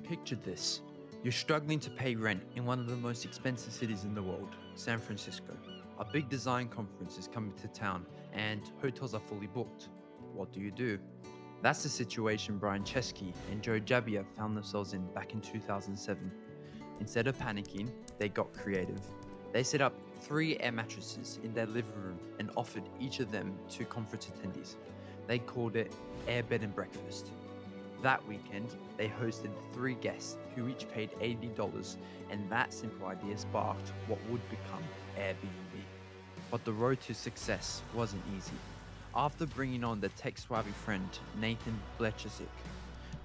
Picture this. You're struggling to pay rent in one of the most expensive cities in the world, San Francisco. A big design conference is coming to town and hotels are fully booked. What do? That's the situation Brian Chesky and Joe Jabier found themselves in back in 2007. Instead of panicking, they got creative. They set up 3 air mattresses in their living room and offered each of them to conference attendees. They called it Air Bed and Breakfast. That weekend, they hosted 3 guests who each paid $80, and that simple idea sparked what would become Airbnb. But the road to success wasn't easy. After bringing on their tech-savvy friend, Nathan Blechezik,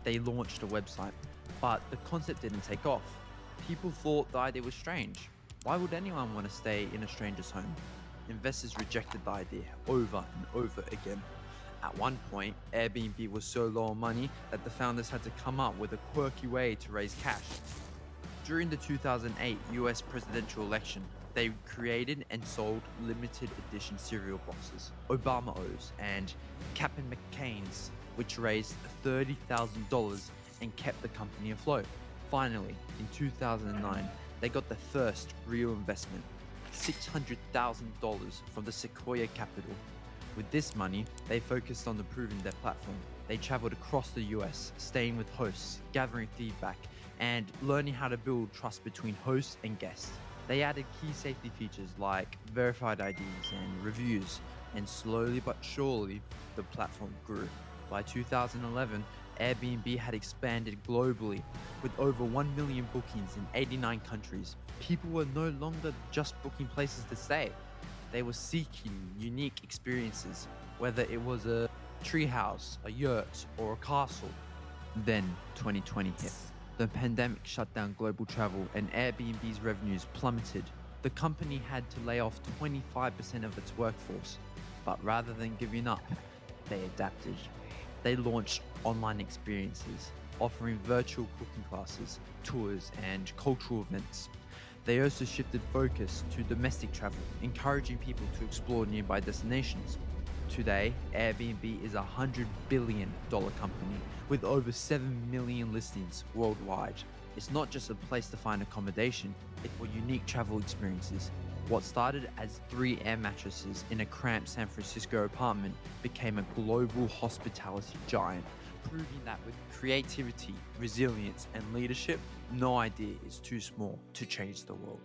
they launched a website, but the concept didn't take off. People thought the idea was strange. Why would anyone want to stay in a stranger's home? Investors rejected the idea over and over again. At one point, Airbnb was so low on money that the founders had to come up with a quirky way to raise cash. During the 2008 US presidential election, they created and sold limited edition cereal boxes, Obama O's and Captain McCain's, which raised $30,000 and kept the company afloat. Finally, in 2009, they got their first real investment, $600,000 from the Sequoia Capital. With this money, they focused on improving their platform. They traveled across the US, staying with hosts, gathering feedback, and learning how to build trust between hosts and guests. They added key safety features like verified IDs and reviews, and slowly but surely, the platform grew. By 2011, Airbnb had expanded globally with over 1 million bookings in 89 countries. People were no longer just booking places to stay. They were seeking unique experiences, whether it was a treehouse, a yurt, or a castle. Then 2020 hit. The pandemic shut down global travel and Airbnb's revenues plummeted. The company had to lay off 25% of its workforce. But rather than giving up, they adapted. They launched online experiences, offering virtual cooking classes, tours, and cultural events. They also shifted focus to domestic travel, encouraging people to explore nearby destinations. Today, Airbnb is a $100 billion company with over 7 million listings worldwide. It's not just a place to find accommodation, it's for unique travel experiences. What started as 3 air mattresses in a cramped San Francisco apartment became a global hospitality giant, proving that with creativity, resilience, and leadership, no idea is too small to change the world.